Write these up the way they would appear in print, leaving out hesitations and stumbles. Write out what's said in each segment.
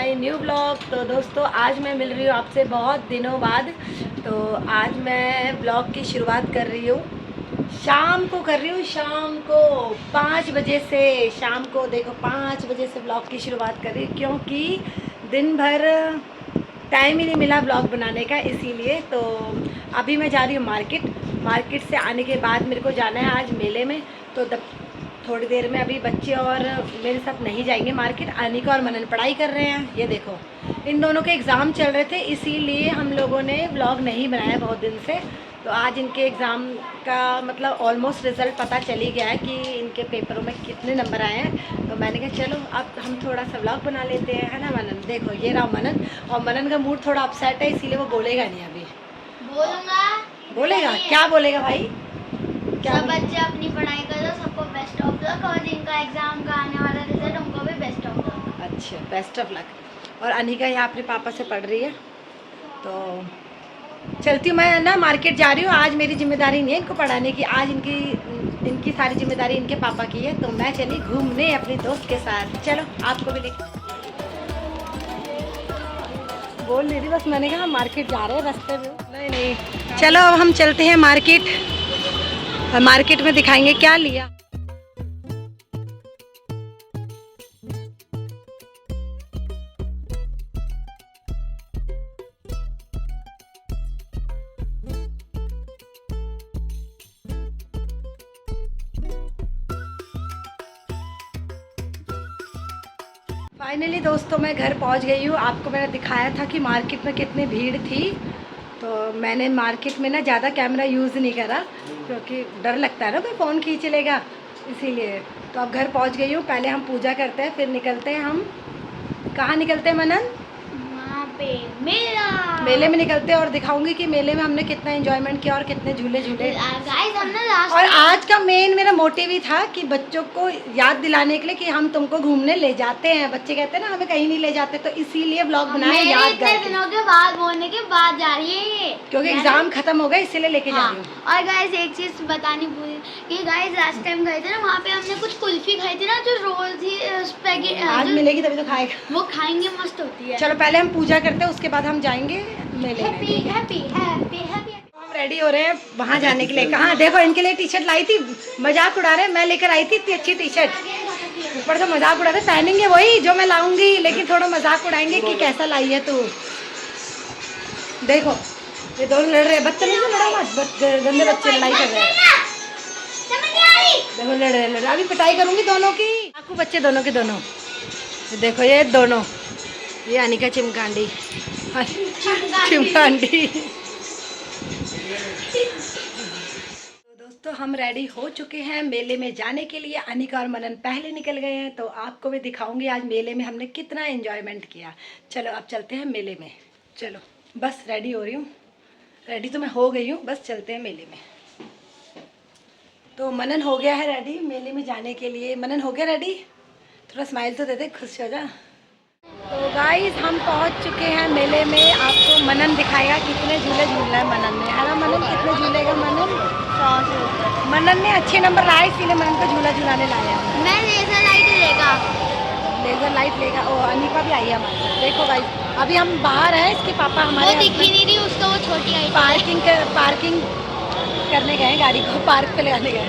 My new blog. तो दोस्तों आज मैं मिल रही हूँ आपसे बहुत दिनों बाद। तो आज मैं ब्लॉग की शुरुआत कर रही हूँ, शाम को कर रही हूँ, शाम को 5 बजे से। शाम को देखो 5 बजे से ब्लॉग की शुरुआत कर रही हूँ, क्योंकि दिन भर टाइम ही नहीं मिला ब्लॉग बनाने का, इसीलिए। तो अभी मैं जा रही हूँ मार्केट। मार्केट से आने के बाद मेरे को जाना है आज मेले में। तो थोड़ी देर में अभी बच्चे और मेरे साथ नहीं जाएंगे मार्केट। अनिका और मनन पढ़ाई कर रहे हैं। ये देखो इन दोनों के एग्ज़ाम चल रहे थे, इसीलिए हम लोगों ने व्लॉग नहीं बनाया बहुत दिन से। तो आज इनके एग्ज़ाम का मतलब ऑलमोस्ट रिज़ल्ट पता चल ही गया है कि इनके पेपरों में कितने नंबर आए हैं। तो मैंने कहा चलो अब हम थोड़ा सा व्लॉग बना लेते हैं, है ना मनन। देखो ये रहा मनन, और मनन का मूड थोड़ा अपसेट है, इसीलिए वो बोलेगा नहीं अभी। बोलेगा क्या बोलेगा भाई? सब बच्चे अपनी पढ़ाई करो, सबको बेस्ट ऑफ लक, और जिनका एग्जाम का आने वाला रिजल्ट उनको भी बेस्ट ऑफ लक। अच्छा, बेस्ट ऑफ लक। और अनिका यहाँ अपने पापा से पढ़ रही है। तो चलती हूँ मैं ना, मार्केट जा रही हूँ। आज मेरी जिम्मेदारी नहीं है इनको पढ़ाने की, आज इनकी सारी जिम्मेदारी इनके पापा की है। तो मैं चली घूमने अपने दोस्त के साथ। चलो आपको भी लेके बोल नहीं रही, बस मैंने कहा मार्केट जा रहे हैं रास्ते में। नहीं चलो अब हम चलते हैं मार्केट, और मार्केट में दिखाएंगे क्या लिया। फाइनली दोस्तों मैं घर पहुंच गई हूँ। आपको मैंने दिखाया था कि मार्केट में कितनी भीड़ थी। तो मैंने मार्केट में ना ज़्यादा कैमरा यूज़ नहीं करा, क्योंकि डर लगता है ना कोई फ़ोन खींच लेगा, इसीलिए। तो अब घर पहुंच गई हूँ। पहले हम पूजा करते हैं, फिर निकलते हैं। हम कहाँ निकलते हैं मनन? वहाँ पे मेला, मेले में निकलते हैं और दिखाऊंगी कि मेले में हमने कितना एंजॉयमेंट किया और कितने झूले झूले। गाइस हमने लास्ट और आज का मेन मेरा मोटिव ही था कि बच्चों को याद दिलाने के लिए कि हम तुमको घूमने ले जाते हैं। बच्चे कहते हैं ना हमें कहीं नहीं ले जाते, तो इसीलिए ब्लॉग बनाया याद इतने दिनों के बाद बोलने के बाद जा रही है ये, क्योंकि एग्जाम खत्म हो गए, इसीलिए लेके जा रही हूँ। और गाइस एक चीज बतानी भूली कि गाइस लास्ट टाइम गए थे ना, वहाँ पे हमने कुछ कुल्फी खाई थी ना, जो रोल थी स्पैगेटी। आज मिलेगी तभी तो खाएगा। वो खाएंगे, मस्त होती है। चलो पहले हम पूजा करते हैं, उसके बाद हम जाएंगे मेले में। Happy happy happy happy. हम रेडी हो रहे हैं वहाँ जाने के लिए। कहाँ देखो इनके लिए टी शर्ट लाई थी, मजाक उड़ा रहे। मैं लेकर आई थी इतनी अच्छी टी शर्ट, ऊपर से मजाक उड़ा रहे। पहनेंगे वही जो मैं लाऊंगी, लेकिन थोड़ा मजाक उड़ाएंगे कि कैसा लाई है तू। देखो ये दोनों लड़ रहे हैं, बदतमीजी से लड़ा मत, गंदे बच्चे लड़ाई कर रहे हैं। देखो लड़ रहे, अभी पिटाई करूंगी दोनों की। आपको बच्चे दोनों के दोनों। देखो ये दोनों, ये अनिका चिमकांडी, चिमकांडी। तो दोस्तों हम रेडी हो चुके हैं मेले में जाने के लिए। अनिका और मनन पहले निकल गए हैं। तो आपको भी दिखाऊंगी आज मेले में हमने कितना एंजॉयमेंट किया। चलो अब चलते हैं मेले में। चलो बस रेडी हो रही हूँ, रेडी तो मैं हो गई हूँ, बस चलते हैं मेले में। तो मनन हो गया है रेडी मेले में जाने के लिए। मनन हो गया रेडी? थोड़ा स्माइल तो दे दे, खुश हो जा। तो गाइस हम पहुंच चुके हैं मेले में। आपको मनन दिखाएगा कितने झूले झूलना है मनन ने, है ना मनन? कितने झूलेगा मनन? 100 मनन ने अच्छे नंबर लाए, इसीलिए मनन को झूला झूलाने लाया। मैं लेजर लाइट लेगा, लेजर लाइट लेगा। ओ अनिका भी आई है हमारे साथ। देखो गाइस अभी हम बाहर हैं, इसके पापा हमारे वो दिख ही नहीं रही उसको, वो छोटी आई। पार्किंग करने गए, गाड़ी को पार्क पे लगाने गए।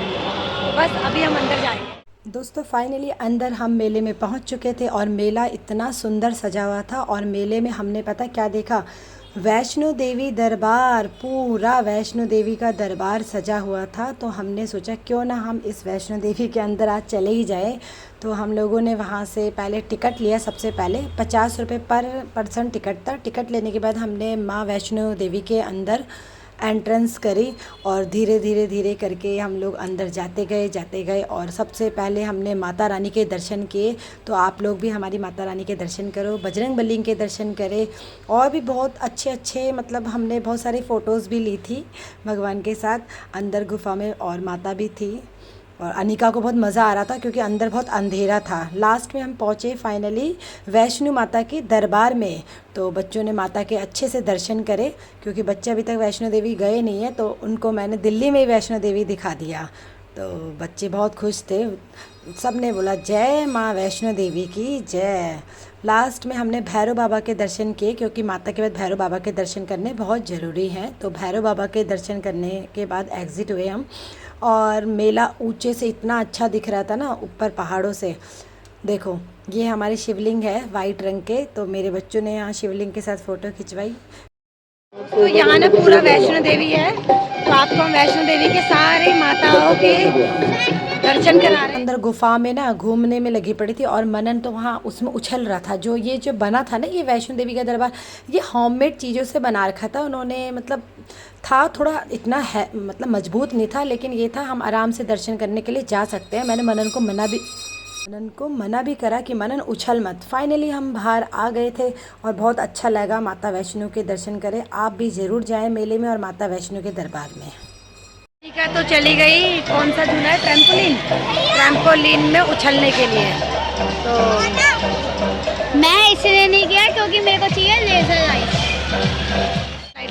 बस अभी हम अंदर जाएंगे। दोस्तों फाइनली अंदर हम मेले में पहुंच चुके थे, और मेला इतना सुंदर सजा हुआ था। और मेले में हमने पता क्या देखा? वैष्णो देवी दरबार, पूरा वैष्णो देवी का दरबार सजा हुआ था। तो हमने सोचा क्यों ना हम इस वैष्णो देवी के अंदर आज चले ही जाए। तो हम लोगों ने वहाँ से पहले टिकट लिया। सबसे पहले 50 रुपये पर पर्सन टिकट था। टिकट लेने के बाद हमने माँ वैष्णो देवी के अंदर एंट्रेंस करी, और धीरे धीरे करके हम लोग अंदर जाते गए। और सबसे पहले हमने माता रानी के दर्शन किए। तो आप लोग भी हमारी माता रानी के दर्शन करो, बजरंगबली के दर्शन करें। और भी बहुत अच्छे मतलब हमने बहुत सारी फ़ोटोज़ भी ली थी भगवान के साथ अंदर गुफा में, और माता भी थी। और अनिका को बहुत मज़ा आ रहा था क्योंकि अंदर बहुत अंधेरा था। लास्ट में हम पहुँचे फाइनली वैष्णो माता के दरबार में। तो बच्चों ने माता के अच्छे से दर्शन करे, क्योंकि बच्चे अभी तक वैष्णो देवी गए नहीं हैं, तो उनको मैंने दिल्ली में ही वैष्णो देवी दिखा दिया। तो बच्चे बहुत खुश थे, सब ने बोला जय माँ वैष्णो देवी की जय। लास्ट में हमने भैरव बाबा के दर्शन किए, क्योंकि माता के बाद भैरव बाबा के दर्शन करने बहुत ज़रूरी हैं। तो भैरव बाबा के दर्शन करने के बाद एग्ज़िट हुए हम, और मेला ऊंचे से इतना अच्छा दिख रहा था ना, ऊपर पहाड़ों से। देखो ये हमारी शिवलिंग है वाइट रंग के, तो मेरे बच्चों ने यहाँ शिवलिंग के साथ फ़ोटो खिंचवाई। तो यहाँ ना पूरा वैष्णो देवी है, तो आपको हम वैष्णो देवी के सारे माताओं के दर्शन करा रहे हैं। अंदर गुफा में ना घूमने में लगी पड़ी थी, और मनन तो वहाँ उसमें उछल रहा था। जो बना था ना ये वैष्णो देवी का दरबार, ये होममेड चीज़ों से बना रखा था उन्होंने, मतलब था थोड़ा इतना है, मतलब मजबूत नहीं था, लेकिन ये था हम आराम से दर्शन करने के लिए जा सकते हैं। मैंने मनन को मना भी करा कि मनन उछल मत। फाइनली हम बाहर आ गए थे और बहुत अच्छा लगा माता वैष्णो के दर्शन करें। आप भी ज़रूर जाएं मेले में और माता वैष्णो के दरबार में। ठीक है, तो चली गई, कौन सा झूला है, ट्रैम्पोलिन में उछलने के लिए। तो मैं इसलिए नहीं गया क्योंकि मेरे को चाहिए लेजर लाइट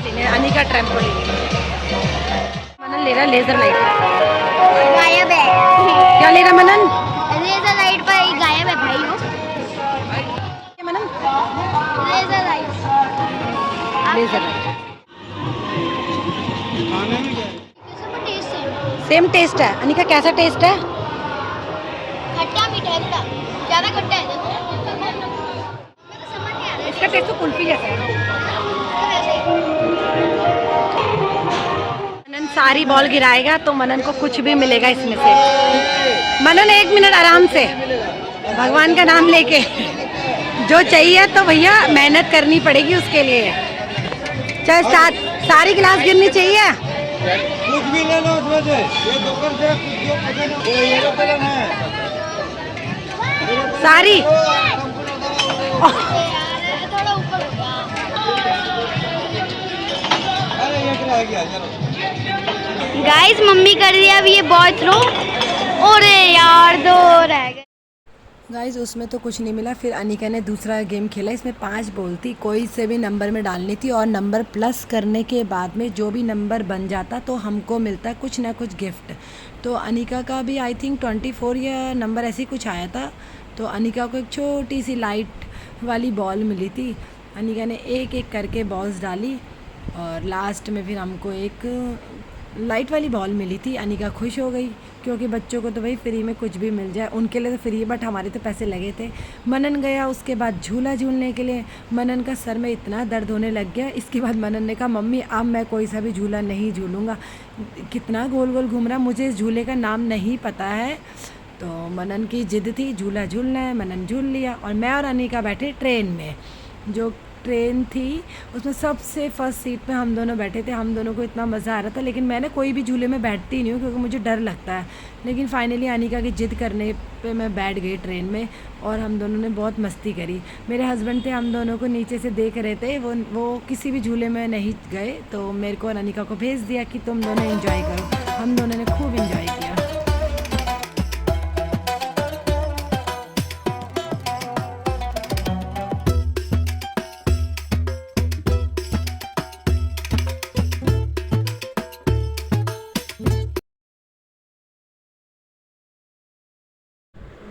लेने, अनिका ट्रैम्पोलिन, मनन ले रहा लेजर लाइट। गायब है। क्या ले रहा मनन? लेजर लाइट पर ही गायब है भाई वो। Manan laser light. Laser light test है। सेम टेस्ट है। अनिका कैसा टेस्ट है? खट्टा मीठा है थोड़ा, ज्यादा खट्टा है। देखो समझ नहीं आ रहा इसका टेस्ट तो कुल्फी जैसा है। मनन सारी बॉल गिराएगा तो मनन को कुछ भी मिलेगा इसमें से। मनन 1 मिनट आराम से, भगवान का नाम लेके, जो चाहिए तो भैया मेहनत करनी पड़ेगी उसके लिए। चाहे सारी गिलास गिरनी चाहिए, कुछ भी ले लो उसमें से, ये दुकान से कुछ जो एरोप्लेन है सारी। थोड़ा ऊपर हो गया। अरे ये रह गया चलो। गाइस मम्मी कर रही है अभी ये बॉल थ्रो, और यार 2 रह गए। गाइस उसमें तो कुछ नहीं मिला। फिर अनिका ने दूसरा गेम खेला, इसमें 5 बॉल थी, कोई से भी नंबर में डालनी थी, और नंबर प्लस करने के बाद में जो भी नंबर बन जाता तो हमको मिलता कुछ ना कुछ गिफ्ट। तो अनिका का भी आई थिंक 24 या नंबर ऐसे ही कुछ आया था। तो अनिका को एक छोटी सी लाइट वाली बॉल मिली थी। अनिका ने एक एक करके बॉल्स डाली, और लास्ट में फिर हमको एक लाइट वाली बॉल मिली थी। अनिका खुश हो गई, क्योंकि बच्चों को तो भाई फ्री में कुछ भी मिल जाए, उनके लिए तो फ्री है, बट हमारे तो पैसे लगे थे। मनन गया उसके बाद झूला झूलने के लिए। मनन का सर में इतना दर्द होने लग गया। इसके बाद मनन ने कहा मम्मी अब मैं कोई सा भी झूला नहीं झूलूँगा, कितना गोल गोल घूम रहा, मुझे इस झूले का नाम नहीं पता है। तो मनन की जिद थी झूला झूलना है, मनन झूल लिया। और मैं और अनिका बैठे ट्रेन में, जो ट्रेन थी उसमें सबसे फर्स्ट सीट पे हम दोनों बैठे थे। हम दोनों को इतना मज़ा आ रहा था, लेकिन मैंने कोई भी झूले में बैठती नहीं हूँ क्योंकि मुझे डर लगता है। लेकिन फाइनली अनिका की जिद करने पे मैं बैठ गई ट्रेन में, और हम दोनों ने बहुत मस्ती करी। मेरे हस्बैंड थे, हम दोनों को नीचे से देख रहे थे, वो किसी भी झूले में नहीं गए, तो मेरे को और अनिका को भेज दिया कि तुम दोनों एंजॉय करो। हम दोनों ने खूब एंजॉय किया।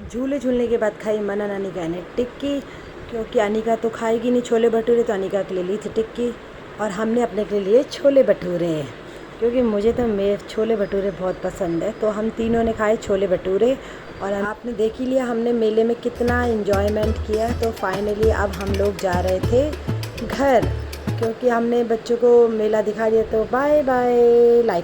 झूले झूलने के बाद खाई मनन अनिका ने टिक्की, क्योंकि अनिका तो खाएगी नहीं छोले भटूरे, तो अनिका के लिए ली थी टिक्की, और हमने अपने के लिए छोले भटूरे, क्योंकि मुझे तो छोले भटूरे बहुत पसंद है। तो हम तीनों ने खाए छोले भटूरे, और आपने देख ही लिया हमने मेले में कितना एंजॉयमेंट किया। तो फाइनली अब हम लोग जा रहे थे घर, क्योंकि हमने बच्चों को मेला दिखा दिया। तो बाय बाय, लाइक